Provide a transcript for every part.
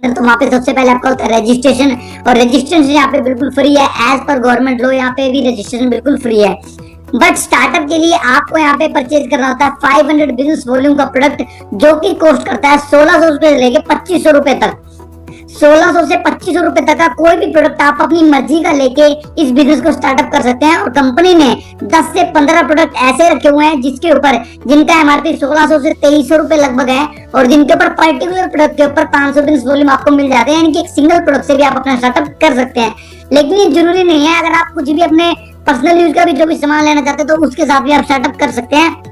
तो वहाँ पे सबसे पहले आपका होता है रजिस्ट्रेशन, और रजिस्ट्रेशन यहाँ पे बिल्कुल फ्री है। एज पर गवर्नमेंट लॉ यहाँ पे भी रजिस्ट्रेशन बिल्कुल फ्री है। बट स्टार्टअप के लिए आपको यहाँ पे परचेज करना होता है 500 बिजनेस वॉल्यूम का प्रोडक्ट, जो कि कॉस्ट करता है 1600 रुपए से लेके 2500 रुपए तक। 1600 से 2500 रुपए तक का कोई भी प्रोडक्ट आप अपनी मर्जी का लेके इस बिजनेस को स्टार्टअप कर सकते हैं। और कंपनी ने 10 से 15 प्रोडक्ट ऐसे रखे हुए हैं जिसके ऊपर जिनका एमआरपी 1600 से 2300 रुपए लगभग है, और जिनके ऊपर पर्टिकुलर प्रोडक्ट के ऊपर 500 बिजनेस वॉल्यूम आपको मिल जाते हैं। यानी कि एक सिंगल प्रोडक्ट से भी आप अपना स्टार्टअप कर सकते हैं। लेकिन ये जरूरी नहीं है, अगर आप कुछ भी अपने पर्सनल यूज का भी जो भी सामान लेना चाहते हैं तो उसके साथ भी आप स्टार्टअप कर सकते हैं।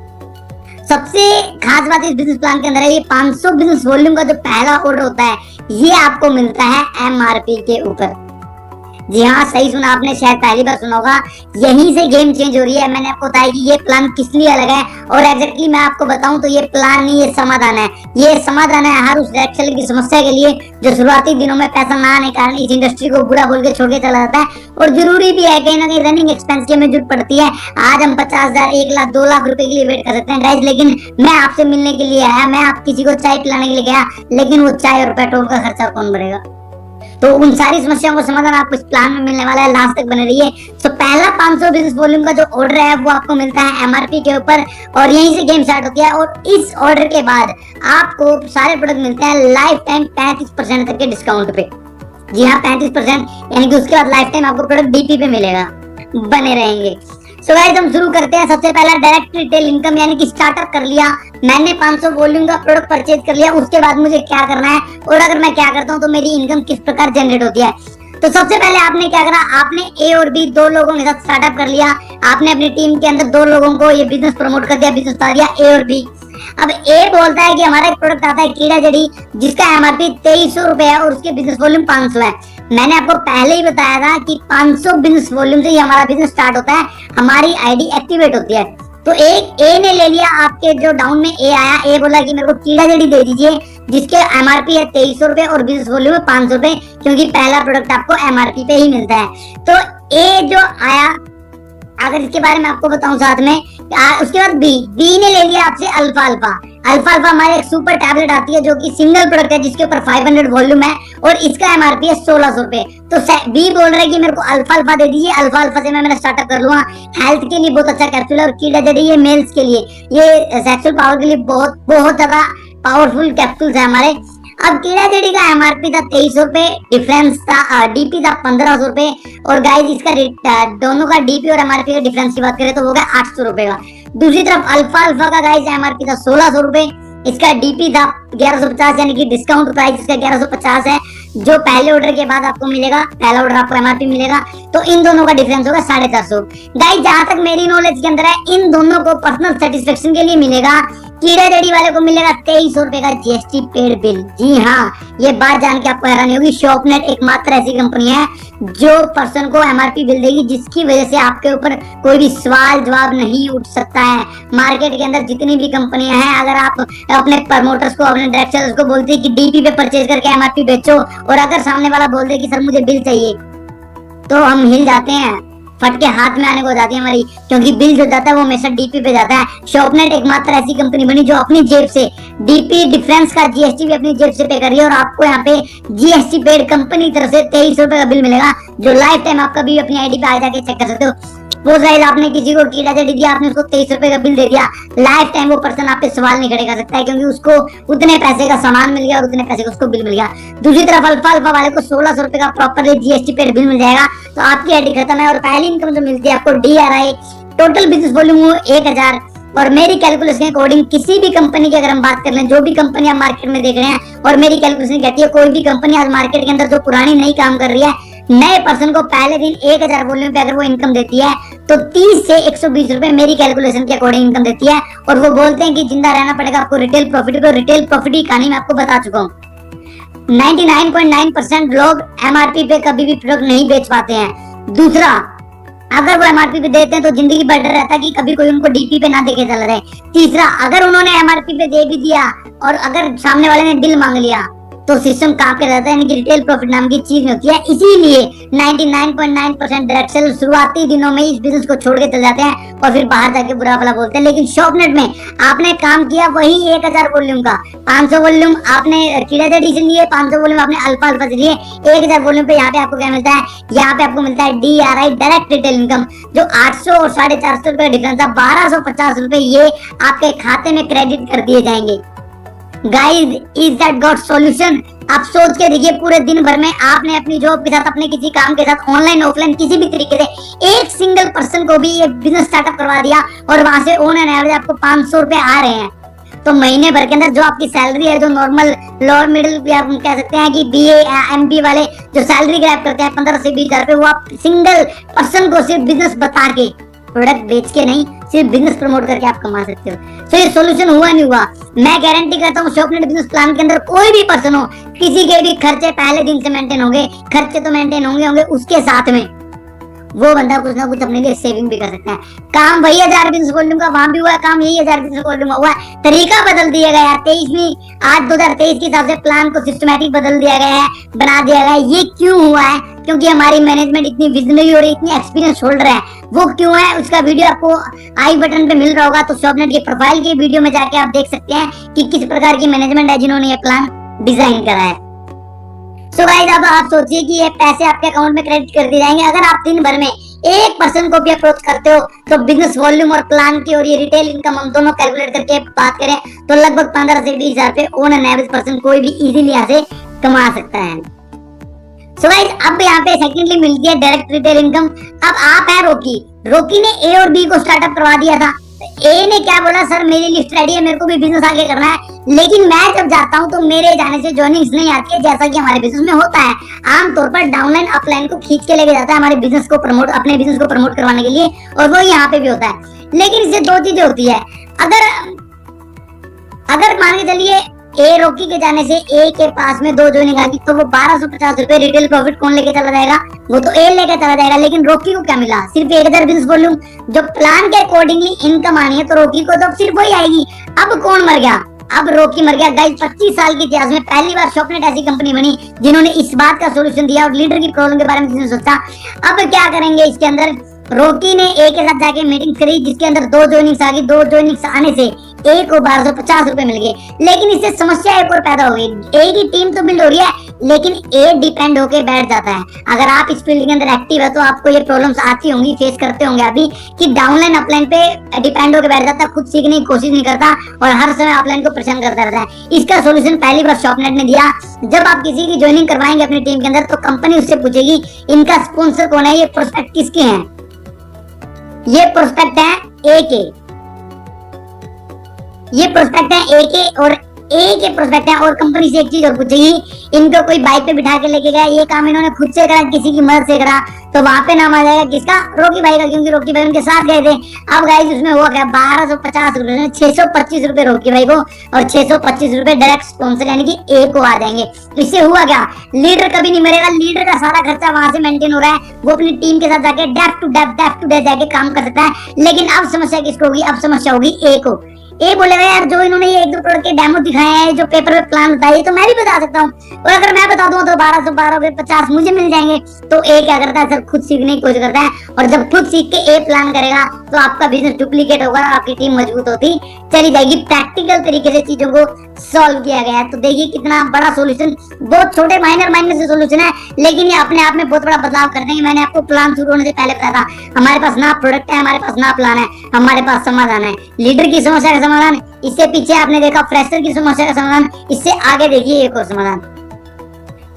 सबसे खास बात इस बिजनेस प्लान के अंदर है, ये 500 बिजनेस वॉल्यूम का जो पहला ऑर्डर होता है ये आपको मिलता है एमआरपी के ऊपर। जी हाँ, सही सुना आपने, शायद पहली बार सुना होगा। यहीं से गेम चेंज हो रही है। मैंने आपको बताया कि ये प्लान किस लिए अलग है, और एग्जैक्टली मैं आपको बताऊं तो ये प्लान नहीं, ये समाधान है। ये समाधान है हर उस रेड सेल की समस्या के लिए जो शुरुआती दिनों में पैसा ना आने के कारण इस इंडस्ट्री को बुरा बोल के छोड़ के चला जाता है। और जरूरी भी है, कहीं ना कहीं रनिंग एक्सपेंस की हमें जरूरत पड़ती है। आज हम 50,000, 1 लाख, 2 लाख रुपए के लिए वेट कर सकते हैं गाइस, लेकिन मैं आपसे मिलने के लिए आया, मैं आप किसी को चाय पिलाने के लिए गया, लेकिन वो चाय और पेट्रोल का खर्चा कौन भरेगा? तो उन सारी समस्याओं को समाधान आपको इस प्लान में मिलने वाला है। लास्ट तक बने रहिए। तो पहला 500 बिजनेस वॉल्यूम का जो ऑर्डर है वो आपको मिलता है एमआरपी के ऊपर, और यहीं से गेम स्टार्ट होती है। और इस ऑर्डर के बाद आपको सारे प्रोडक्ट मिलते हैं लाइफ टाइम 35% तक के डिस्काउंट पे। जी हाँ, 35%, यानी कि उसके बाद लाइफ टाइम आपको प्रोडक्ट डीपी पे मिलेगा। बने रहेंगे। सो गाइस, हम शुरू करते हैं। सबसे पहला डायरेक्ट रिटेल इनकम, यानी कि स्टार्टअप कर लिया मैंने, 500 वॉल्यूम का प्रोडक्ट परचेज कर लिया, उसके बाद मुझे क्या करना है और अगर मैं क्या करता हूँ तो मेरी इनकम किस प्रकार जनरेट होती है। तो सबसे पहले आपने क्या करा, आपने ए और बी 2 लोगों के साथ स्टार्टअप कर लिया। आपने अपनी टीम के अंदर 2 लोगों को ये बिजनेस प्रमोट कर दिया, बिजनेस बता दिया ए और बी। अब ए बोलता है कि हमारा एक प्रोडक्ट आता है कीड़ा जड़ी, जिसका एमआरपी 2300 रुपए है और उसके बिजनेस वॉल्यूम 500 है। मैंने आपको पहले ही बताया था कि 500 बिजनेस वॉल्यूम से ही हमारा बिजनेस स्टार्ट होता है, हमारी आईडी एक्टिवेट होती है। तो एक ए ने ले लिया, आपके जो डाउन में ए आया, ए बोला कि मेरे को कीड़ा जड़ी दे दीजिए जिसके एमआरपी है 2300 रुपए और बिजनेस वॉल्यूम है 500 रुपए, क्योंकि पहला प्रोडक्ट आपको एमआरपी पे ही मिलता है। तो ए जो आया, अगर इसके बारे में आपको बताऊं साथ में, उसके बाद बी ने ले लिया आपसे अल्फा अल्फा। अल्फा अल्फा हमारे एक सुपर टैबलेट आती है जो कि सिंगल प्रोडक्ट है, जिसके ऊपर 500 वॉल्यूम है और इसका एमआरपी है 1600 रुपए। तो बी बोल रहा है कि मेरे को अल्फा अल्फा दे दीजिए, अल्फा अल्फा से मैं मेरा स्टार्टअप कर लूंगा। हेल्थ के लिए बहुत अच्छा कैप्सूल है, और कीड़ा जड़ी ये मेल्स के लिए, ये सेक्सुअल पावर के लिए बहुत बहुत ज्यादा पावरफुल कैप्सूल्स है हमारे। अब कीड़ा जड़ी का एमआरपी था 2300 रुपए, डिफरेंस था डीपी था 1500 रुपए, और गाइस इसका दोनों का डीपी और एमआरपी का डिफरेंस की बात करें तो हो गया 800 रुपए का। दूसरी तरफ अल्फा अल्फा का गाइस एमआरपी था 1600 रुपए, इसका डीपी था 1150, यानी कि डिस्काउंट प्राइस इसका 1150 है, जो पहले ऑर्डर के बाद आपको मिलेगा, पहला ऑर्डर आपको एमआरपी मिलेगा। तो इन दोनों का डिफरेंस होगा 450। गाइस जहां तक मेरी नॉलेज के अंदर है, इन दोनों को पर्सनल सेटिस्फेक्शन के लिए मिलेगा। कीड़ा जड़ी वाले को मिलेगा 2300 रुपए का जीएसटी पेड बिल। जी हाँ, ये बात जान के आपको हैरानी होगी, शॉपनेट एकमात्र ऐसी कंपनी है जो पर्सन को एमआरपी बिल देगी, जिसकी वजह से आपके ऊपर कोई भी सवाल जवाब नहीं उठ सकता है। मार्केट के अंदर जितनी भी कंपनियां हैं, अगर आप अपने प्रमोटर्स को, अपने डायरेक्ट सेलर्स को बोलते हैं कि डीपी पे परचेज करके एमआरपी बेचो, और अगर सामने वाला बोल दे कि सर मुझे बिल चाहिए, तो हम हिल जाते हैं, फट के हाथ में आने को हो जाती है हमारी, क्योंकि बिल जो जाता है वो हमेशा डीपी पे जाता है। शॉपनेट एकमात्र ऐसी कंपनी बनी जो अपनी जेब से डीपी डिफरेंस का जीएसटी भी अपनी जेब से पे कर रही है, और आपको यहाँ पे जीएसटी पेड कंपनी तरफ से 2300 रुपए का बिल मिलेगा, जो लाइफ टाइम आपका भी अपनी आईडी पे आ जाके चेक कर सकते हो। वो गाइस, आपने किसी को कीड़ा जड़ी दिया, आपने उसको 2300 रुपए का बिल दे दिया, लाइफ टाइम वो पर्सन आप पे सवाल नहीं खड़े कर सकता है, क्योंकि उसको उतने पैसे का सामान मिल गया और उतने पैसे का उसको बिल मिल गया। दूसरी तरफ अल्फा अल्फा वाले को 1600 रुपए का प्रॉपरली जीएसटी पेड बिल मिल जाएगा, तो आपकी आईडी खत्म है। और पहली इनकम जो मिलती है आपको डीआरआई, टोटल बिजनेस वॉल्यूम 1000, और मेरी कैलकुलेशन के अकॉर्डिंग किसी भी कंपनी की अगर हम बात कर लें, जो भी कंपनी आप मार्केट में देख रहे हैं, और मेरी कैलकुलेशन कहती है कोई भी कंपनी आज मार्केट के अंदर जो पुरानी नई काम कर रही है, नए पर्सन को पहले दिन 1000 वॉल्यूम पे अगर वो इनकम देती है तो 30 से 120 रुपए मेरी कैलकुलेशन के अकॉर्डिंग इनकम देती है। और वो बोलते हैं कि जिंदा रहना पड़ेगा आपको रिटेल प्रॉफिट को। रिटेल प्रॉफिट की कहानी मैं आपको बता चुका हूँ। 99.9% लोग एमआरपी पे कभी भी प्रोडक्ट नहीं बेच पाते हैं। दूसरा, अगर वो एमआरपी पे देते हैं तो जिंदगी भर डर रहता है कि कभी कोई उनको डीपी पे ना देके चल रहे। तीसरा, अगर उन्होंने एमआरपी पे दे भी दिया और अगर सामने वाले ने बिल मांग लिया, तो सिस्टम काम कर रहता है, यानी कि रिटेल प्रॉफिट नाम की चीज नहीं होती है। इसीलिए 99.9% डायरेक्ट सेलर शुरुआती दिनों में इस बिजनेस को छोड़ के चल जाते हैं और फिर बाहर जाके बुरा भला बोलते हैं। लेकिन शॉपनेट में आपने काम किया वही 1000 वॉल्यूम का, 500 वॉल्यूम आपने कीड़ा एडिशन लिए, 500 वॉल्यूम आपने अल्फा अल्फा से लिए, 1000 वॉल्यूम पे यहाँ पे आपको क्या मिलता है, यहाँ पे आपको मिलता है DRI डायरेक्ट रिटेल इनकम, जो 800 और 450 रुपए का डिफरेंस है, 1250 रुपए ये आपके खाते में क्रेडिट कर दिए जाएंगे। Guys, is that got solution? आप सोच के देखिए, पूरे दिन भर में आपने अपनी जॉब के साथ, अपने किसी काम के साथ, ऑनलाइन ऑफलाइन किसी भी तरीके से एक सिंगल पर्सन को भी ये बिजनेस स्टार्टअप करवा दिया और वहां से ऑन एन एवरेज आपको 500 रुपए आ रहे हैं। तो महीने भर के अंदर जो आपकी सैलरी है, जो नॉर्मल लोअर मिडिल भी आप कह सकते हैं कि BA MB वाले जो सैलरी ग्रैब करते हैं 15 से 20 हजार रुपए, वो आप सिंगल पर्सन को सिर्फ बिजनेस बता के, प्रोडक्ट बेच के नहीं, सिर्फ बिजनेस प्रमोट करके आप कमा सकते हो। तो ये सॉल्यूशन हुआ नहीं हुआ? मैं गारंटी करता हूँ शॉपनेट बिजनेस प्लान के अंदर कोई भी पर्सन हो, किसी के भी खर्चे पहले दिन से मेंटेन होंगे, खर्चे तो मेंटेन होंगे उसके साथ में वो बंदा कुछ ना कुछ अपने लिए सेविंग भी कर सकता है। काम वही 1000 बिजनेस वॉल्यूम का वहां भी हुआ है, काम यही 1000 बिजनेस वॉल्यूम हुआ है, तरीका बदल दिया गया है। 2023 के हिसाब से प्लान को सिस्टमैटिक बदल दिया गया है, बना दिया गया है। ये क्यों हुआ है? क्योंकि हमारी मैनेजमेंट इतनी विजनरी और इतनी एक्सपीरियंस होल्डर है। वो क्यों है उसका वीडियो आपको आई बटन पे मिल रहा होगा, तो शॉपनेट के प्रोफाइल के वीडियो में जाके आप देख सकते हैं कि किस प्रकार की मैनेजमेंट है जिन्होंने ये प्लान डिजाइन करा है। सो गाइस, अब आप सोचिए कि ये पैसे आपके अकाउंट में क्रेडिट कर दिए जाएंगे अगर आप दिन भर में एक पर्सन को भी अप्रोच करते हो। तो बिजनेस वॉल्यूम और प्लान की और ये रिटेल इनकम हम दोनों कैलकुलेट करके बात करें तो लगभग 15 से 20 हजार रुपए ऑन एन एवरेज पर्सन कोई भी इजीली यहाँ से कमा सकता है। सो गाइस, अब यहाँ पे सेकेंडली मिलती है डायरेक्ट रिटेल इनकम। अब आप है रोकी ने A और B को स्टार्टअप करवा दिया था। A ने क्या बोला, सर मेरी लिस्ट रेडी है, मेरे को भी बिजनेस आगे करना है, लेकिन मैं जब जाता हूँ तो मेरे जाने से जॉइनिंग्स नहीं आती है, जैसा कि हमारे बिजनेस में होता है। आमतौर पर डाउनलाइन अपलाइन को खींच के लेके जाता है हमारे बिजनेस को प्रमोट, अपने बिजनेस को प्रमोट करवाने के लिए, और वो यहाँ पे भी होता है। लेकिन इससे दो चीजें होती है। अगर मान के चलिए A रोकी के जाने से A के पास में 2 ज्वाइनिंग आ गई, तो वो 1250 रुपए रिटेल प्रॉफिट कौन लेके चला जाएगा? वो तो A लेके चला जाएगा। लेकिन रोकी को क्या मिला? सिर्फ 1000 बिजनेस वॉल्यूम। जो प्लान के अकॉर्डिंगली इनकम आनी है तो रोकी को तो सिर्फ वही आएगी। अब कौन मर गया? अब रोकी मर गया। गाइस, 25 साल के इतिहास में पहली बार शॉपनेट ऐसी कंपनी बनी जिन्होंने इस बात का सोल्यूशन दिया और लीडर की प्रॉब्लम के बारे में जिन्होंने सोचा। अब क्या करेंगे इसके अंदर? रोकी ने A के साथ जाके मीटिंग करी जिसके अंदर 2 ज्वाइनिंग्स आ गई। 2 ज्वाइनिंग्स आने से A को 1250 रुपए मिल गए। लेकिन इससे समस्या एक और पैदा हो गई। A की टीम तो बिल्ड हो रही है, लेकिन A डिपेंड होके बैठ जाता है। अगर आप इस फील्ड के अंदर एक्टिव है तो आपको ये प्रॉब्लम्स आती होंगी, फेस करते होंगे अभी, कि डाउनलाइन अपलाइन पे डिपेंड होके बैठ जाता है, खुद सीखने की कोशिश नहीं करता और हर समय अपलाइन को परेशान करता रहता है। इसका सोल्यूशन पहली बार शॉपनेट ने दिया। जब आप किसी की ज्वाइनिंग करवाएंगे अपनी टीम के अंदर तो कंपनी उससे पूछेगी इनका स्पॉन्सर कौन है, ये प्रोस्पेक्ट किसके हैं। ये प्रोस्पेक्ट है A के, ये प्रोस्पेक्ट है A के, और A के प्रोस्पेक्ट है। और कंपनी से एक चीज और पूछेगी, इनको कोई बाइक पे बिठा के लेके गया, ये काम इन्होंने खुद से करा, किसी की मदद से करा, तो वहां पे नाम आ जाएगा किसका? रोकी भाई का, क्योंकि रोकी भाई उनके साथ गए थे। अब गाइस उसमें हुआ क्या? 1250 रुपए, 625 रुपए रोकी भाई को और 625 रुपए डायरेक्ट स्पॉन्सर यानी कि A को आ जाएंगे। इससे हुआ क्या? लीडर कभी नहीं मरेगा। लीडर का सारा खर्चा वहां से मेंटेन हो रहा है, वो अपनी टीम के साथ जाके डेप्थ टू डेप्थ जाके काम कर सकता है। लेकिन अब समस्या किसको होगी? अब समस्या होगी A को। A बोलेगा यार जो इन्होंने ये 1-2 प्रोडक्ट के डेमो दिखाए हैं, जो पेपर पे प्लान बताए, तो मैं भी बता सकता हूँ, और अगर मैं बता दूं तो 1250 मुझे मिल जाएंगे। तो A क्या करता है? सर खुद सीखने की कोशिश करता है, और जब खुद सीख के A प्लान करेगा तो आपका बिजनेस डुप्लीकेट होगा, आपकी टीम मजबूत होती चली जाएगी। प्रैक्टिकल तरीके से चीजों को सॉल्व किया गया है। तो देखिए कितना बड़ा सोल्यूशन, बहुत छोटे माइनर से सोल्यूशन है, लेकिन ये अपने आप में बहुत बड़ा बदलाव कर देंगे। मैंने आपको प्लान शुरू होने से पहले बताया था, हमारे पास ना प्रोडक्ट है, हमारे पास ना प्लान है, हमारे पास समाधान है। लीडर की समस्या का समाधान, इससे पीछे आपने देखा फ्रेशर की समस्या का समाधान, इससे आगे देखिए एक और समाधान।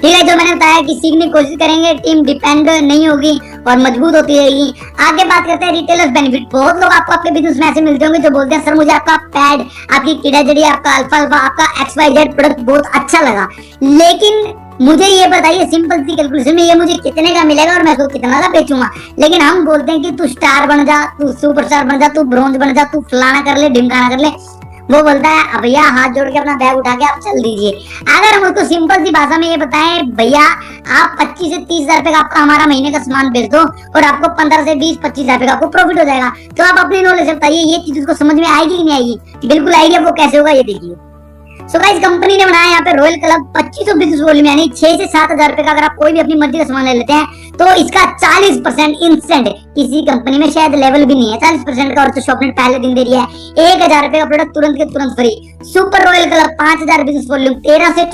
ठीक है, जो मैंने बताया कि सीखने की कोशिश करेंगे, टीम डिपेंड नहीं होगी और मजबूत होती रहेगी। आगे बात करते हैं रिटेलर्स बेनिफिट। बहुत लोग आपको आपके बिजनेस में ऐसे मिलते होंगे जो बोलते हैं सर मुझे आपका पैड, आपकी कीड़ा जड़ी, आपका अल्फा अल्फा, आपका XYZ प्रोडक्ट बहुत अच्छा लगा, लेकिन मुझे ये बताइए सिंपल सी कैलकुलेशन में ये मुझे कितने का मिलेगा और मैं इसको कितना का बेचूंगा। लेकिन हम बोलते हैं कि तू स्टार बन जा, तू सुपरस्टार बन जा, तू ब्रोंज बन जा, तू फलाना कर ले, ढिमकाना कर ले। वो बोलता है भैया हाथ जोड़ के अपना बैग उठा के आप चल दीजिए। अगर हम उसको सिंपल सी भाषा में ये बताएं, भैया आप 25 से 30 हजार रुपए का आपका हमारा महीने का सामान बेच दो और आपको 15 से 20-25 हजार रुपए का आपको प्रॉफिट हो जाएगा, तो आप अपनी नॉलेज से बताइए ये चीज उसको समझ में आएगी कि नहीं आएगी? बिल्कुल आएगी। वो कैसे होगा ये देखिए। सो गाइस कंपनी ने बनाया यहाँ पे रॉयल क्लब 2500 बिजनेस वॉल्यूम, यानी 6 से 7,000 रुपए का अगर आप कोई भी अपनी मर्जी का सामान ले लेते हैं तो इसका 40% इंस्टेंट, किसी कंपनी में शायद लेवल भी नहीं है 40% का, और तो शॉपनेट पहले दिन दे रही है 1,000 रुपए का प्रोडक्ट तुरंत के तुरंत free. Super royal club 5,000 business volume, 13 से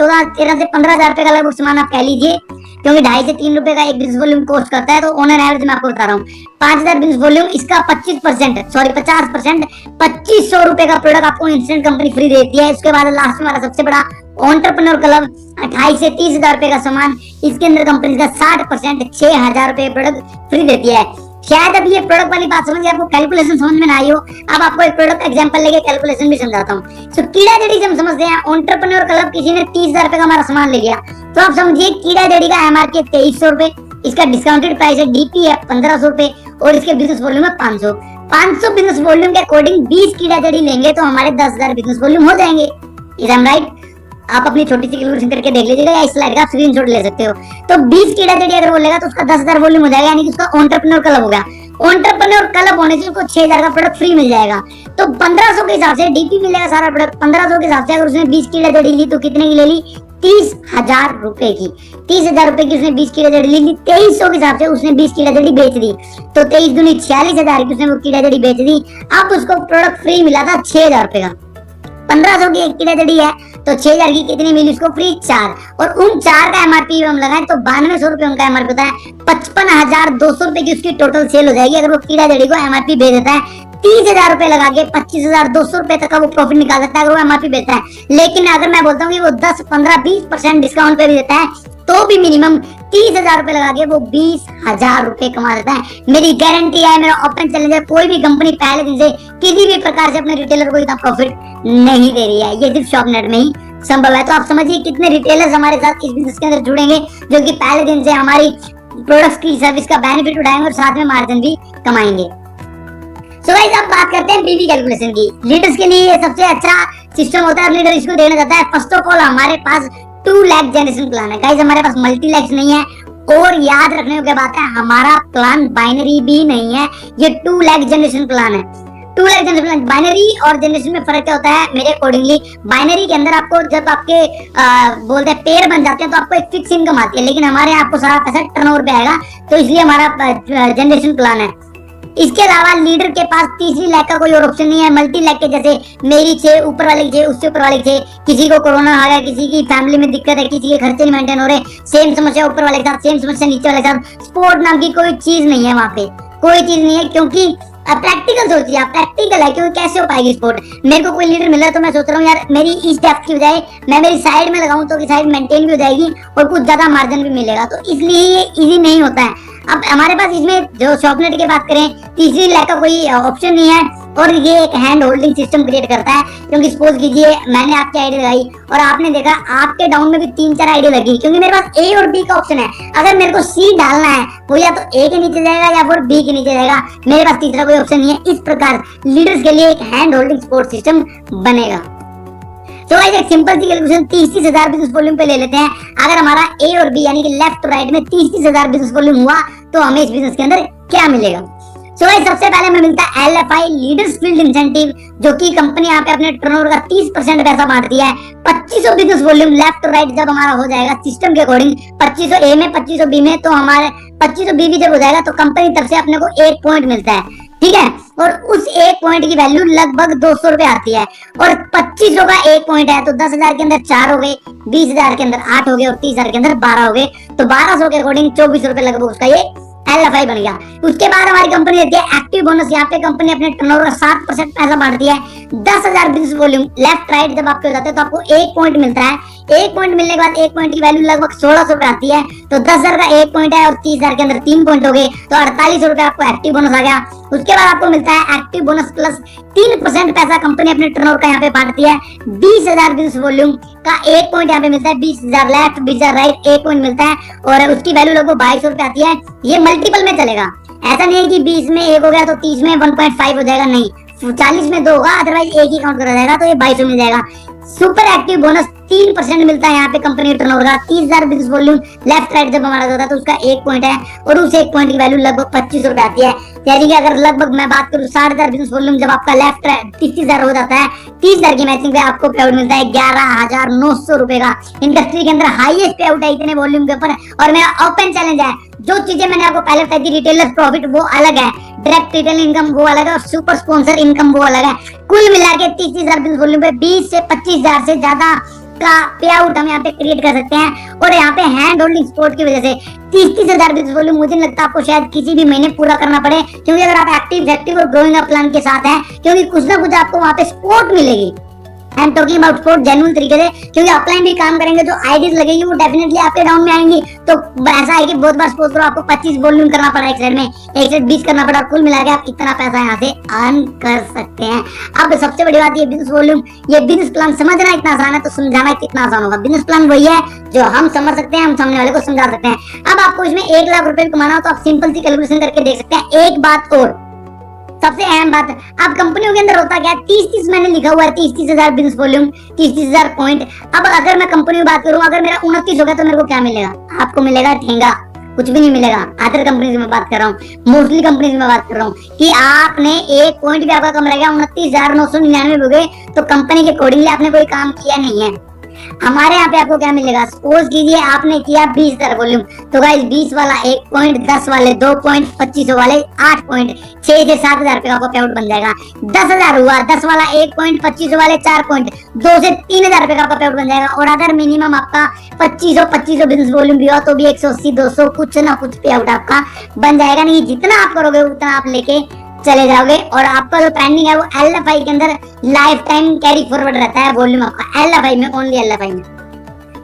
15,000 रुपए का लगभग सामान आप कह लीजिए, क्योंकि 2.5 से 3 रुपए का एक बिजनेस वॉल्यूम कॉस्ट करता है, तो ऑन एन एवरेज मैं आपको बता रहा हूँ 5,000 बिजनेस वॉल्यूम, इसका 50% 2500 रुपए का प्रोडक्ट आपको इंस्टेंट कंपनी फ्री देती है। उसके बाद लास्ट में हमारा सबसे बड़ा एंटरप्रेन्योर क्लब 28 से 30,000 रुपए का सामान, इसके अंदर कंपनी का 60% 6,000 रुपए प्रोडक्ट फ्री देती है। शायद अब ये प्रोडक्ट वाली बात समझ, आपको कैलकुलेशन समझ में ना आई हो, अब आपको एक प्रोडक्ट एग्जांपल लेके कैलकुलेशन भी समझाता हूँ। सो कीड़ा जड़ी हम समझते हैं, एंटरप्रेन्योर क्लब किसी ने 30,000 रुपए का हमारा सामान ले लिया, तो आप समझिए कीड़ा जड़ी का एमआरपी 2300 रुपए, इसका डिस्काउंटेड प्राइस है डीपी है 1500 रुपए, और इसके बिजनेस वॉल्यूम है 500 बिजनेस वॉल्यूम के अकॉर्डिंग 20 कीड़ा जड़ी लेंगे तो हमारे 10,000 बिजनेस वॉल्यूम हो जाएंगे। Is M right? आप अपनी छोटी सी कैलकुलेशन करके देख लीजिएगा, या इस स्लाइड का स्क्रीनशॉट ले सकते हो। तो 20 कीड़ा जड़ी अगर वो लेगा तो उसका 10,000 वॉल्यूम हो जाएगा, यानी कि उसका एंटरप्रेन्योर क्लब हो गया। एंटरप्रेन्योर क्लब होने से उसको 6,000 का प्रोडक्ट फ्री मिल जाएगा, तो 1500 के हिसाब से डीपी मिलेगा सारा प्रोडक्ट। 1500 के हिसाब से अगर उसने 20 कीड़ा जड़ी ली तो कितने की ले ली? 30,000 रुपए की। 30,000 रुपए की उसने 20 कीड़ा जड़ी ली, 2300 के हिसाब से उसने 20 कीड़ा जड़ी बेच दी, तो 23 दूनी 46,000 की उसने वो कीड़ा जड़ी बेच दी। अब उसको प्रोडक्ट फ्री मिला था 6,000 रुपए का। 1500 की एक कीड़ा जड़ी है तो 6,000 की कितनी मिली उसको? फ्री 4, और उन 4 का एमआरपी हम लगाए तो 9200 रुपए उनका एमआरपी होता है। 55,200 रुपए की उसकी टोटल सेल हो जाएगी अगर वो कीड़ा जड़ी को एमआरपी बेच देता है। 30,000 रुपए लगा के 25,200 रुपए तक का वो प्रॉफिट निकाल सकता है अगर वो एमआरपी बेचता है। लेकिन अगर मैं बोलता हूँ कि वो 10, 15, 20% डिस्काउंट पे भी देता है तो भी मिनिमम 30,000 रुपए लगा के वो 20,000 रुपए कमा देता है। मेरी गारंटी है, मेरा ओपन चैलेंज है, कोई भी कंपनी पहले दिन से किसी भी प्रकार से अपने रिटेलर को इतना प्रॉफिट नहीं दे रही है, ये सिर्फ शॉपनेट में ही संभव है। तो आप समझिए कितने रिटेलर्स हमारे साथ इस बिजनेस के अंदर जुड़ेंगे जो कि पहले दिन से हमारी प्रोडक्ट्स की सर्विस का बेनिफिट उठाएंगे और साथ में मार्जिन भी कमाएंगे। सो गाइस अब बात करते हैं पीवी कैलकुलेशन की। लीडर्स के लिए सबसे अच्छा सिस्टम होता है, लीडर इसको देना चाहता है। फर्स्ट ऑफ ऑल हमारे पास 2 लाख जनरेशन प्लान है गाइस, हमारे पास मल्टी लैक्स नहीं है, और याद रखने की बात है हमारा प्लान बाइनरी भी नहीं है, ये 2 लाख जनरेशन प्लान है। 2 लाख जनरेशन प्लान, बाइनरी और जनरेशन में फर्क क्या होता है मेरे अकॉर्डिंगली? बाइनरी के अंदर आपको जब आपके बोलते हैं पेयर बन जाते हैं तो आपको एक फिक्स इनकम आती है, लेकिन हमारे आपको सारा पैसा टर्नओवर पे आएगा, तो इसलिए हमारा जनरेशन प्लान है। इसके अलावा लीडर के पास तीसरी लाख का कोई और ऑप्शन नहीं है। मल्टी लाख के जैसे मेरी 6, ऊपर वाले की 6, उससे ऊपर वाले की 6, किसी को कोरोना आ गया, किसी की फैमिली में दिक्कत है, किसी के खर्चे नहीं मेंटेन हो रहे, सेम समस्या ऊपर वाले के साथ, सेम समस्या नीचे वाले के साथ। स्पोर्ट नाम की कोई चीज नहीं है वहाँ पे, कोई चीज नहीं है, क्योंकि प्रैक्टिकल सोचिए आप, प्रैक्टिकल है, क्योंकि कैसे हो पाएगी स्पोर्ट? मेरे को कोई लीडर मिला तो मैं सोच रहा हूँ यार मेरी इस डेप्थ की बजाय मैं मेरी साइड में लगाऊं तो साइड मेंटेन भी हो जाएगी और कुछ ज्यादा मार्जिन भी मिलेगा, तो इसलिए ये इजी नहीं होता है। अब हमारे पास इसमें जो शॉपनेट की बात करें, तीसरी लाख का कोई ऑप्शन नहीं है, और ये एक हैंड होल्डिंग सिस्टम क्रिएट करता है, क्योंकि सपोज कीजिए मैंने आपकी आईडी लगाई और आपने देखा आपके डाउन में भी 3-4 आईडी लगी, क्योंकि मेरे पास ए और बी का ऑप्शन है। अगर मेरे को सी डालना है वो या तो ए के नीचे जाएगा या फिर बी के नीचे जाएगा, मेरे पास तीसरा कोई ऑप्शन नहीं है। इस प्रकार लीडर्स के लिए एक हैंड होल्डिंग सपोर्ट सिस्टम बनेगा। तो गाइस एक सिंपल सी कैलकुलेशन 30,000 बिजनेस वॉल्यूम पे ले लेते हैं। अगर हमारा ए और बी यानी कि लेफ्ट टू राइट में 30,000 बिजनेस वॉल्यूम हुआ तो हमें इस बिजनेस के अंदर क्या मिलेगा? सो गाइस सबसे पहले हमें मिलता है LFI लीडर्स फील्ड इंसेंटिव, जो कि कंपनी यहाँ पे अपने टर्नओवर का 30% पैसा बांटती है। 2500 business volume left to right जब हमारा हो जाएगा सिस्टम के अकॉर्डिंग, 2500 ए में 2500 बी में, तो हमारे 2500 बी भी जब हो जाएगा तो कंपनी तरफ से अपने को 1 पॉइंट मिलता है, ठीक है, और उस 1 पॉइंट की वैल्यू लगभग 200 रुपए आती है। और 2500 का 1 पॉइंट है तो 10,000 के अंदर 4 हो गए, 20,000 के अंदर 8 हो गए और 30,000 के अंदर 12 हो गए, तो 1200 के अकॉर्डिंग 2400 रुपए लगभग उसका ये LFI बन गया। उसके बाद हमारी कंपनी देती है एक्टिव बोनस। यहाँ पे कंपनी अपने टर्नओवर का 7% पैसा बांटती है। 10,000 बिजनेस वॉल्यूम लेफ्ट राइट जब आपके हो जाते हैं तो आपको 1 पॉइंट मिलता है। 1 पॉइंट मिलने के बाद 1 पॉइंट की वैल्यू लगभग 1600 रुपए आती है, तो 10,000 का 1 पॉइंट है और 30,000 के अंदर 3 पॉइंट हो गए, तो 4800 रुपए आपको एक्टिव बोनस आ गया। उसके बाद आपको मिलता है एक्टिव बोनस प्लस 3% पैसा कंपनी अपने टर्नओवर का यहाँ पे बांटती है। 20,000 बिजनेस वॉल्यूम का 1 पॉइंट यहाँ पे मिलता है, 20,000 लेफ्ट 20,000 राइट 1 पॉइंट मिलता है, और उसकी वैल्यू लगभग 2200 रुपए आती है। ये मल्टीपल में चलेगा, ऐसा नहीं है कि 20 में 1 हो गया तो 30 में 1.5 हो जाएगा, नहीं, 40 में 2 होगा, अदरवाइज एक ही काउंट करा जाएगा, तो ये 2200 मिल जाएगा। सुपर एक्टिव बोनस 3% मिलता है यहाँ पे कंपनी टर्नओवर का। 30,000 बिजनेस वॉल्यूम लेफ्ट राइट जब हमारा होता है तो उसका 1 पॉइंट है और उस 1 पॉइंट की वैल्यू लगभग 25 रुपए आती है। यानी कि अगर लगभग मैं बात करूँ 60,000 बिजनेस वॉल्यूम जब आपका लेफ्ट 30,000 हो जाता है, 30,000 की मैचिंग पे आपको पे आउट मिलता है 11,900 रुपए का। इंडस्ट्री के अंदर हाईएस्ट पे आउट है इतने वॉल्यूम के ऊपर। और मेरा ओपन चैलेंज है, जो चीजें मैंने आपको पहले बताई थी, रिटेलर प्रॉफिट वो अलग है, डायरेक्ट रिटेल इनकम वो अलग है और सुपर स्पॉन्सर इनकम वो अलग है। कुल मिला के 30,000 बिजनेस वॉल्यूम पे 20 से 25,000 से ज्यादा का पे आउट हम यहाँ पे क्रिएट कर सकते हैं। और यहाँ पे हैंड होल्डिंग सपोर्ट की वजह से 30,000 बिजनेस वॉल्यूम मुझे लगता है आपको शायद किसी भी महीने पूरा करना पड़े, क्योंकि अगर आप एक्टिव और ग्रोइंग अप प्लान के साथ हैं, क्योंकि कुछ ना कुछ आपको वहाँ पे सपोर्ट मिलेगी। I am talking about support genuine तरीके से, क्योंकि अपलाइन भी काम करेंगे, जो आईडीज लगेगी वो डेफिनेटली आपके डाउन में आएंगी। तो ऐसा है कि बहुत बार सपोज करो आपको 25 वॉल्यूम करना पड़ा एक साइड में, एक साइड 20 करना पड़ा, कुल मिला के आप इतना पैसा यहाँ से अर्न कर सकते हैं। अब सबसे बड़ी बात ये बिजनेस वॉल्यूम, ये बिजनेस प्लान समझना इतना आसान है तो समझाना कितना आसान होगा। बिजनेस प्लान वही है जो हम समझ सकते हैं, हम सामने वाले को समझा सकते हैं। अब आपको इसमें 1 लाख रुपए कमाना हो तो आप सिंपल सी कैलकुलेशन करके देख सकते हैं। एक बात और सबसे अहम बात, अब कंपनियों के अंदर होता क्या है, 30 मैंने लिखा हुआ है, 30,000 बिजनेस वॉल्यूम, 30,000 पॉइंट। अब अगर मैं कंपनी की बात करूं, अगर मेरा 29 हो गया तो मेरे को क्या मिलेगा? आपको मिलेगा ठेंगा, कुछ भी नहीं मिलेगा। अदर कंपनी में बात कर रहा हूँ, मोस्टली कंपनी में बात कर रहा हूँ कि आपने 1 पॉइंट भी आपका कम रह गया, 29,999 हो गए तो कंपनी के अकॉर्डिंगली आपने कोई काम किया नहीं है। हमारे यहाँ पे आपको क्या मिलेगा? सपोज कीजिए आपने किया 20,000 वॉल्यूम, तो गाइस 20 वाला 1 पॉइंट, 10 वाले 2 पॉइंट, 25 वाले 8 पॉइंट, 6 से 7,000 रुपए का पे आउट बन जाएगा। 10,000 हुआ, 10 वाला 1 पॉइंट, 25 वाले 4 पॉइंट, 2 से 3,000 रुपए का पे आउट बन जाएगा। और अगर मिनिमम आपका 2500 बिजनेस वॉल्यूम भी हुआ तो भी 180, 200 कुछ ना कुछ पे आउट आपका बन जाएगा। नहीं, जितना आप करोगे उतना आप लेके चले जाओगे। और आपका जो पेंडिंग है वो LFI के अंदर लाइफ टाइम कैरी फॉरवर्ड रहता है वॉल्यूम आपका, LFI में, ओनली LFI में।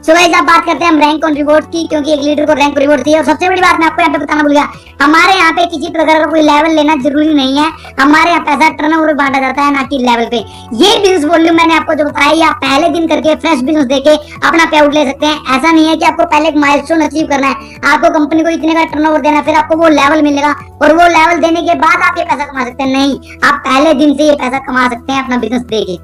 सो गाइस अब बात करते हैं हम रैंक ऑन रिवॉर्ड की, क्योंकि एक लीडर को रैंक रिवॉर्ड चाहिए। और सबसे बड़ी बात मैं आपको यहाँ पे बताना भूल गया, हमारे यहाँ पे किसी प्रकार का कोई लेवल लेना जरूरी नहीं है। हमारे यहाँ पैसा टर्नओवर बांटा जाता है, ना कि लेवल पे। ये बिजनेस वॉल्यूम मैंने आपको जो बताया, आप पहले दिन करके फ्रेश बिजनेस देके अपना पे आउट ले सकते हैं। ऐसा नहीं है कि आपको पहले एक माइलस्टोन अचीव करना है, आपको कंपनी को इतने का टर्नओवर देना है, फिर आपको वो लेवल मिलेगा और वो लेवल देने के बाद आप ये पैसा कमा सकते हैं। नहीं, आप पहले दिन से ये पैसा कमा सकते हैं अपना बिजनेस देके।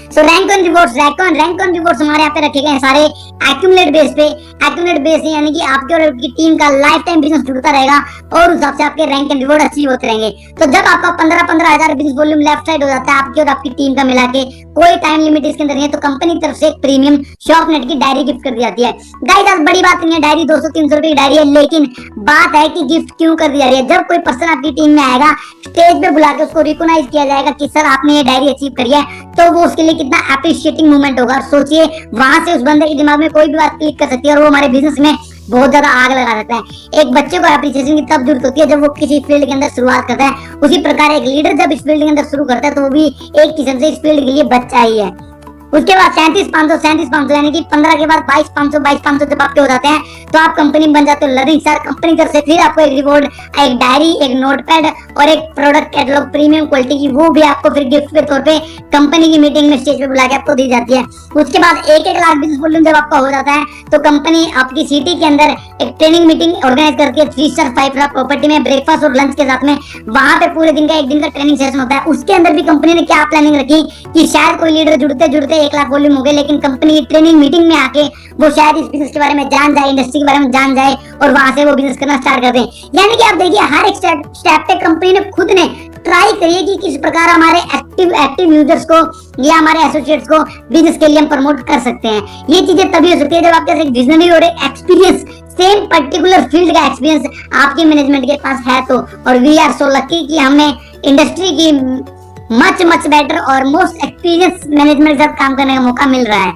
सो रैंक ऑन रिवॉर्ड्स हमारे यहाँ पे रखे गए हैं सारे एक्यूमुलेट बेस पे। एक्यूमुलेट बेस यानी कि आपके और आपकी टीम का लाइफ टाइम बिजनेस जुड़ता रहेगा और उस हिसाब से आपके रैंक एंड रिवॉर्ड अचीव होते रहेंगे। तो जब आपका 15,000 बिजनेस वॉल्यूम लेफ्ट साइड हो जाता है आपकी और आपकी टीम का मिला के, कोई टाइम लिमिट इसके अंदर नहीं है, तो कंपनी की तरफ से एक प्रीमियम शॉपनेट की डायरी गिफ्ट कर दी जाती है। गाइस आज बड़ी बात नहीं है, डायरी 200-300 रुपए की डायरी है, लेकिन बात है कि गिफ्ट क्यों कर दी जा रही है। जब कोई पर्सन आपकी टीम में आएगा, स्टेज पे बुला के उसको रिकॉग्नाइज किया जाएगा कि सर आपने ये डायरी अचीव करी है, तो वो उसके लिए कितना अप्रिशिएटिंग मोमेंट होगा। सोचिए वहां से उस बंदे के दिमाग में कोई भी बात क्लिक कर सकती है और वो हमारे बिजनेस में बहुत ज्यादा आग लगा देता है। एक बच्चे को एप्रिसिएशन की तब जरूरत होती है जब वो किसी फील्ड के अंदर शुरुआत करता है, उसी प्रकार एक लीडर जब इस फील्ड के अंदर शुरू करता है तो वो भी एक किस्म से इस फील्ड के लिए बच्चा ही है। उसके बाद 37,500 यानी कि 15 के बाद 22,500 जब आपके हो जाते हैं तो आप कंपनी बन जाते हो लर्निंग स्टार। कंपनी तरफ से फिर आपको एक रिवॉर्ड, एक डायरी, एक नोटपैड और एक प्रोडक्ट कैटलॉग प्रीमियम क्वालिटी की, वो भी आपको फिर गिफ्ट के तौर पे कंपनी की मीटिंग में स्टेज पे बुला के आपको दी जाती है। उसके बाद 1-1 लाख बिजनेस वॉल्यूम जब आपका हो जाता है तो कंपनी आपकी सिटी के अंदर एक ट्रेनिंग मीटिंग ऑर्गेनाइज करती है 3 स्टार 5 स्टार प्रॉपर्टी में, ब्रेकफास्ट और लंच के साथ में। वहां पे पूरे दिन का 1 दिन का ट्रेनिंग सेशन होता है। उसके अंदर भी कंपनी ने क्या प्लानिंग रखी कि शायद कोई लीडर जुड़ते 1 लाख वॉल्यूम हो गए, लेकिन कंपनी की ट्रेनिंग मीटिंग में आके वो शायद इस बिजनेस के बारे में जान जाए, इंडस्ट्री के बारे में जान जाए और वहां से वो बिजनेस करना स्टार्ट कर दें। यानी कि आप देखिए हर एक स्टेप पे कंपनी ने खुद ने ट्राई करिए कि किस प्रकार हमारे एक्टिव यूजर्स को या हमारे एसोसिएट्स को बिजनेस के लिए हम प्रमोट कर सकते हैं। ये चीजें तभी हो सकती है जब आपके पास एक विजनरी और एक एक्सपीरियंस, सेम पर्टिकुलर फील्ड का एक्सपीरियंस आपके मैनेजमेंट के पास है। तो और वी आर सो लकी कि हमें इंडस्ट्री की मच बेटर और मोस्ट एक्सपीरियंस मैनेजमेंट के साथ काम करने का मौका मिल रहा है।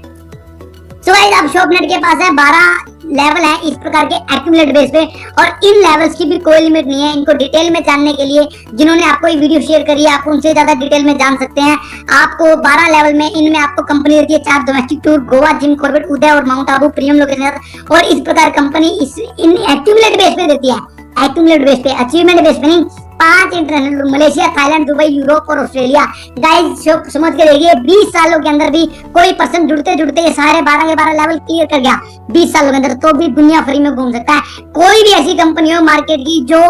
सो गाइस अब शॉपनेट के पास है 12 लेवल है इस प्रकार के एक्यूमुलेट बेस पे, और इन लेवल्स की भी कोई लिमिट नहीं है। इनको डिटेल में जानने के लिए जिन्होंने आपको ये वीडियो शेयर करी है, आप उनसे ज्यादा डिटेल में जान सकते हैं। आपको 12 लेवल में, इनमें आपको कंपनी देती है 4 डोमेस्टिक टूर, गोवा, जिम कॉर्बेट, उदय और माउंट आबू प्रीमियम लोकेशन। और इस प्रकार कंपनी इन एक्यूमुलेट बेस पे देती है, एक्यूमुलेट बेस पे, अचीवमेंट बेस पे नहीं। 5 international, Malaysia, Thailand, Dubai, Europe और ऑस्ट्रेलिया। गाइस समझ के देखिए 20 सालों के अंदर भी कोई पर्सन जुड़ते ये सारे 12 के 12 लेवल क्लियर कर गया 20 सालों के अंदर, तो भी दुनिया फ्री में घूम सकता है। कोई भी ऐसी कंपनी हो मार्केट की जो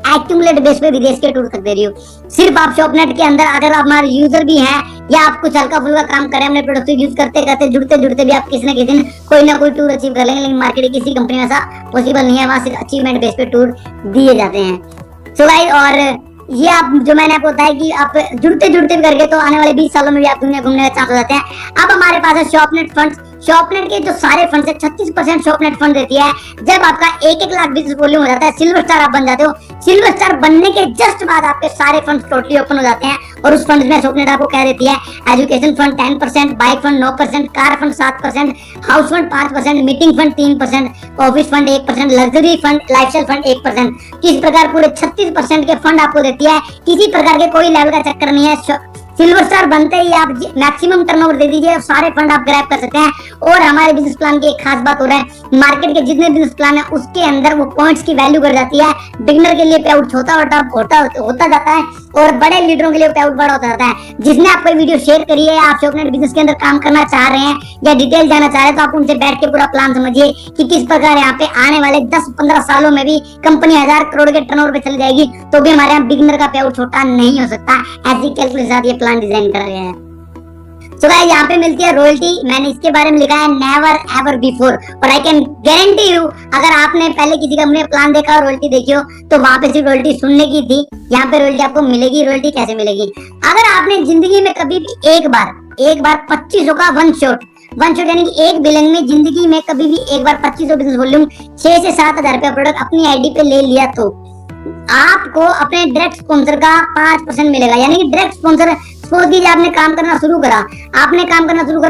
एक्यूमुलेट बेस पे विदेश के टूर तक दे रही हूँ। सिर्फ आप शॉपनेट के अंदर अगर आप हमारे यूजर भी हैं या आप कुछ हल्का फुल्का काम करें अपने प्रोडक्ट यूज करते करते जुड़ते जुड़ते भी आप किसी न किसी दिन कोई ना कोई टूर अचीव कर लेंगे, लेकिन मार्केट किसी कंपनी में ऐसा पॉसिबल नहीं है, वहां सिर्फ अचीवमेंट बेस पे टूर दिए जाते हैं। सो गाइस, और ये आप जो मैंने आपको बताया कि आप जुड़ते जुड़ते भी करके तो आने वाले 20 सालों में भी आप दुनिया घूमने का चांस हो जाते हैं। अब हमारे पास है शॉपनेट फंड। शॉपनेट के जो सारे फंड है 36% शॉपनेट फंड देती है। जब आपका 1-1 लाख बिजनेस वॉल्यूम हो जाता है, सिल्वर स्टार आप बन जाते हो। सिल्वर स्टार बनने के जस्ट बाद आपके सारे फंड टोटली ओपन हो जाते हैं और उस फंड में शॉपनेट आपको क्या देती है, education fund 10%, bike fund 9%, car fund 7%, house fund 5%, meeting fund 3%, office fund 1%, luxury fund, lifestyle fund 1%। किस प्रकार पूरे 36% के फंड आपको देती है। किसी प्रकार के कोई लेवल का चक्कर नहीं है। सिल्वर स्टार बनते ही आप मैक्सिमम टर्नओवर दे दीजिए और सारे फंड आप ग्रैब कर सकते हैं। और हमारे बिजनेस प्लान की एक खास बात हो रहा है, मार्केट के जितने बिजनेस प्लान है उसके अंदर वो पॉइंट्स की वैल्यू बढ़ जाती है। बिगनर के लिए पे आउट होता जाता है और बड़े लीडरों के लिए पे आउट बड़ा होता जाता है। जिसने आपको वीडियो शेयर करी है, आप शॉपनेट बिजनेस के अंदर काम करना चाह रहे हैं या डिटेल जाना चाह रहे हैं, तो आप उनसे बैठ के पूरा प्लान समझिए कि किस प्रकार यहाँ पे आने वाले 10-15 सालों में भी कंपनी 1000 करोड़ के टर्नओवर पे चली जाएगी तो भी हमारे यहाँ बिगनर का पे आउट छोटा नहीं हो सकता। ऐसी कैलकुलेशन के साथ ये प्लान डिजाइन करा गया है। तो गाइस, यहाँ पे मिलती है रॉयल्टी। मैंने इसके बारे में लिखा है नेवर एवर बिफोर, और आई कैन गारंटी यू अगर आपने पहले किसी कंपनी में प्लान देखा और रॉयल्टी देखी हो तो वहां पे सिर्फ रॉयल्टी सुनने की थी, यहाँ पे रॉयल्टी आपको मिलेगी। रॉयल्टी कैसे मिलेगी? अगर आपने जिंदगी में कभी भी एक बार 2500 का वन शॉट यानी कि एक बिलिंग में जिंदगी में कभी भी एक बार 2500 बिजनेस वॉल्यूम 6 से 7 हजार रुपया प्रोडक्ट अपनी आईडी पे ले लिया तो आपको अपने डायरेक्ट स्पॉन्सर का 5% मिलेगा। यानी कि डायरेक्ट स्पॉन्सर, सपोज कीजिए आपने काम करना शुरू करा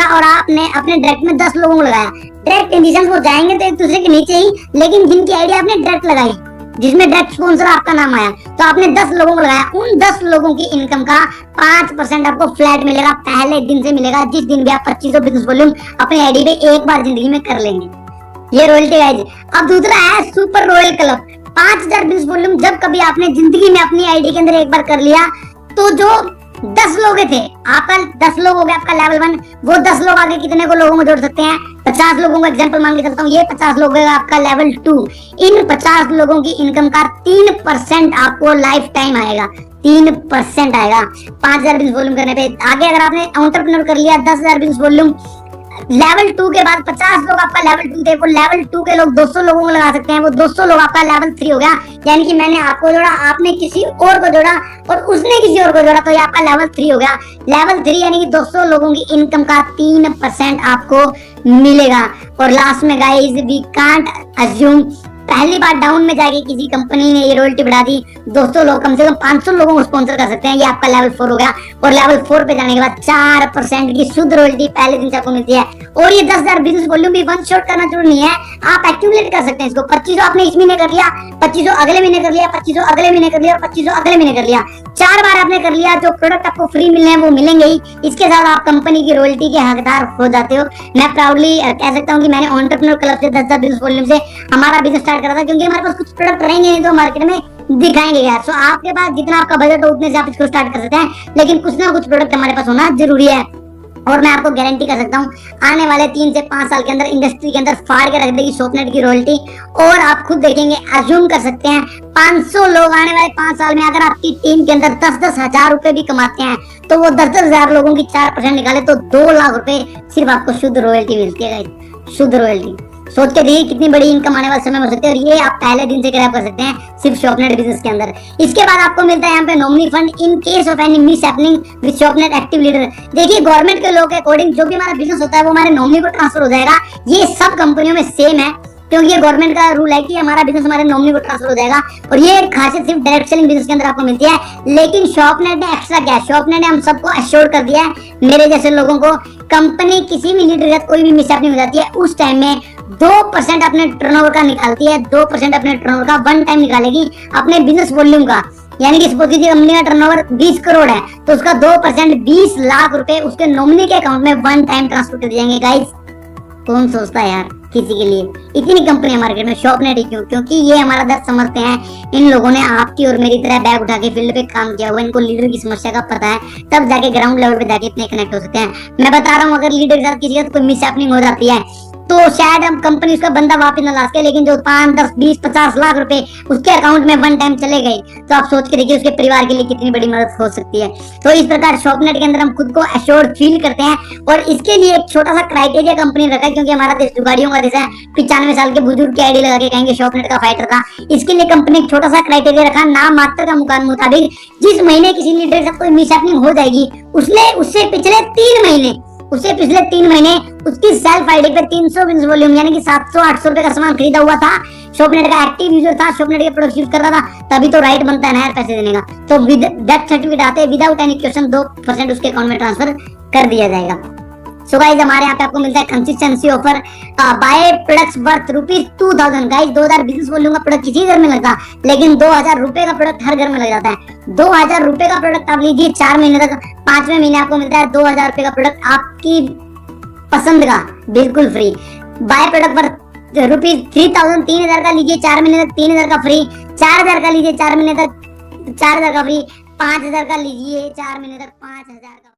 और आपने अपने डायरेक्ट में 10 लोगों को लगाया। डायरेक्ट कंडीशन वो जाएंगे तो एक दूसरे के नीचे ही, लेकिन जिनकी आईडी आपने डायरेक्ट लगाई जिसमें डायरेक्ट स्पॉन्सर आपका नाम आया, तो आपने 10 लोगों को लगाया। उन 10 लोगों की इनकम का 5% आपको फ्लैट मिलेगा, पहले दिन से मिलेगा, जिस दिन भी आप 2500 बिजनेस वॉल्यूम अपनी आईडी पे एक बार जिंदगी में कर लेंगे। ये रॉयल्टी गाइस। अब दूसरा है super royal club. 5000 business volume जब कभी आपने जिंदगी में अपनी आईडी के अंदर एक बार कर लिया तो जो 10 लोग थे, आपका 10 लोग हो गया आपका लेवल 1, वो 10 लोग आगे कितने को लोगों में जोड़ सकते हैं? 50 लोगों को एग्जांपल मान के चलता हूँ, ये 50 लोग है आपका लेवल 2। इन 50 लोगों की इनकम का 3% आपको लाइफ टाइम आएगा, 3% आएगा 5000 बिजनेस वॉल्यूम करने पे। आगे अगर आपने एंटरप्रेन्योर कर लिया 10,000 बिजनेस वॉल्यूम, लेवल 2 के बाद 50 लोग आपका लेवल 2 थे, वो लेवल 2 के लोग 200 लोगों को लगा सकते हैं, वो 200 लोग आपका लेवल 3 हो गया। यानी कि मैंने आपको जोड़ा, आपने किसी और को जोड़ा और उसने किसी और को जोड़ा, तो ये आपका लेवल 3 हो गया। लेवल 3 यानी कि 200 लोगों की इनकम का 3% आपको मिलेगा। और लास्ट में गाइस, वी कांट अज्यूम, पहली बार डाउन में जाके किसी कंपनी ने ये रॉयल्टी बढ़ा दी, 200 लोग कम से कम 500 लोगों को स्पॉन्सर कर सकते हैं, ये आपका लेवल 4 हो गया। और लेवल 4 पे जाने के बाद 4% की शुद्ध रॉयल्टी पहले दिन से आपको मिलती है। और ये 10,000 बिजनेस वॉल्यूम भी वन शॉट करना जरूरी नहीं है, आप एक्यूमुलेट कर सकते हैं इसको। 2500 आपने इस महीने कर लिया, 2500 अगले महीने कर लिया, 2500 अगले महीने कर लिया, 2500 अगले महीने कर लिया, 4 बार आपने कर लिया। जो प्रोडक्ट आपको फ्री मिलने हैं वो मिलेंगे ही, इसके साथ आप कंपनी की रॉयल्टी के हकदार हो जाते हो। मैं प्राउडली कह सकता हूँ कि मैंने एंटरप्रेन्योर क्लब से 10,000 बिजनेस वॉल्यूम से हमारा बिजनेस स्टार्ट करा था, क्योंकि हमारे पास कुछ प्रोडक्ट रहेंगे नहीं तो मार्केट में दिखाएंगे यार। सो आपके पास जितना आपका बजट हो उतने से आप इसको स्टार्ट कर सकते हैं, लेकिन कुछ ना कुछ प्रोडक्ट हमारे पास होना जरूरी है। और मैं आपको गारंटी कर सकता हूँ आने वाले 3 से 5 साल के अंदर इंडस्ट्री के अंदर फाड़ के रख देगी शॉपनेट की रॉयल्टी। और आप खुद देखेंगे, अज्यूम कर सकते हैं 500 लोग आने वाले 5 साल में अगर आपकी टीम के अंदर 10-10 हजार रुपए भी कमाते हैं तो वो 10-10 हजार लोगों की 4% निकाले तो 2 लाख रुपए सिर्फ आपको शुद्ध रॉयल्टी मिलती है। शुद्ध रॉयल्टी सोच के देखिए कितनी बड़ी इनकम आने वाले समय में हो सकती है, और ये आप पहले दिन से ग्रैब कर सकते हैं सिर्फ शॉपनेट बिजनेस के अंदर। इसके बाद आपको मिलता है यहाँ पे nominee fund in case of any mishappening with Shopnet active leader. देखिए गवर्नमेंट के लोग के अकॉर्डिंग जो भी हमारा बिजनेस होता है वो हमारे नॉमिनी को ट्रांसफर हो जाएगा। ये सब कंपनियों में सेम है, क्योंकि ये गवर्नमेंट का रूल है कि हमारा बिजनेस हमारे नॉमिनी को ट्रांसफर हो जाएगा। और ये खासियत सिर्फ डायरेक्ट सेलिंग बिजनेस के अंदर आपको मिलती है। लेकिन शॉपनेट ने एक्स्ट्रा क्या, शॉपनेट ने हम सबको एश्योर कर दिया है, मेरे जैसे लोगों को, कंपनी किसी भी लीडर के साथ कोई भी मिसहैपनिंग हो जाती है उस टाइम में 2% अपने टर्नओवर का निकालती है, 2% अपने टर्नओवर का वन टाइम निकालेगी अपने बिजनेस वॉल्यूम का। यानी कि सपोज कीजिए कंपनी का टर्नओवर 20 करोड़ है तो उसका 2% 20 लाख रुपए उसके नॉमिनी के अकाउंट में वन टाइम ट्रांसफर कर जाएंगे। गाइस कौन सोचता है यार किसी के लिए इतनी कंपनी है मार्केट में, शॉपनेट ही क्यों? क्योंकि ये हमारा दर्द समझते हैं। इन लोगों ने आपकी और मेरी तरह बैग उठा के फील्ड पे काम किया हुआ, इनको लीडर की समस्या का पता है, तब जाके ग्राउंड लेवल पे जाके इतने कनेक्ट हो सकते हैं। मैं बता रहा हूँ अगर लीडर के साथ किसी का कोई मिसहैपनिंग हो जाती है तो शायद हम कंपनी उसका बंदा वापस ना ला सके, लेकिन जो 5, 10, 20, 50 लाख रुपए उसके अकाउंट में वन टाइम चले गए, तो आप सोच के देखिए उसके परिवार के लिए कितनी बड़ी मदद हो सकती है। तो इस प्रकार शॉपनेट के अंदर हम खुद को एश्योर्ड फील करते हैं, और इसके लिए एक छोटा सा क्राइटेरिया कंपनी रखा है, क्योंकि हमारा देश जुगाड़ियों का देश है। 95 साल के बुजुर्ग की आईडी लगा के कहेंगे शॉपनेट का फाइटर था। इसके लिए कंपनी एक छोटा सा क्राइटेरिया रखा, नाम मात्र का मुताबिक जिस महीने किसी लीडर के साथ कोई मिसहैपनिंग हो जाएगी, उससे पिछले 3 महीने उसकी सेल्फ आईडी पे 300 बिजनेस वॉल्यूम यानी कि 700-800 रुपए का सामान खरीदा हुआ था, शॉपनेट का एक्टिव यूजर था, शॉपनेट के प्रोडक्ट यूज कर रहा था, तभी तो राइट बनता है ना यार पैसे देने का। तो डेथ सर्टिफिकेट आते विदाउट एनी क्वेश्चन 2% उसके अकाउंट में ट्रांसफर कर दिया जाएगा। सो गाइज हमारे यहाँ पे आपको मिलता है consistency offer buy products worth ₹2000। Guys 2000 business volume का प्रोडक्ट किसी घर में लगता, लेकिन 2000 रुपए का प्रोडक्ट हर घर में लग जाता है। 2000 रुपए का प्रोडक्ट आप लीजिए 4 महीने तक, 5वें महीने आपको मिलता है 2000 रुपए का प्रोडक्ट आपकी पसंद का बिल्कुल फ्री। बाय प्रोडक्ट पर ₹3000 3000 का लीजिए 4 महीने तक 3000 का फ्री, 4000 का लीजिए 4 महीने तक 4000 का फ्री, 5000 का लीजिए 4 महीने तक 5000 का।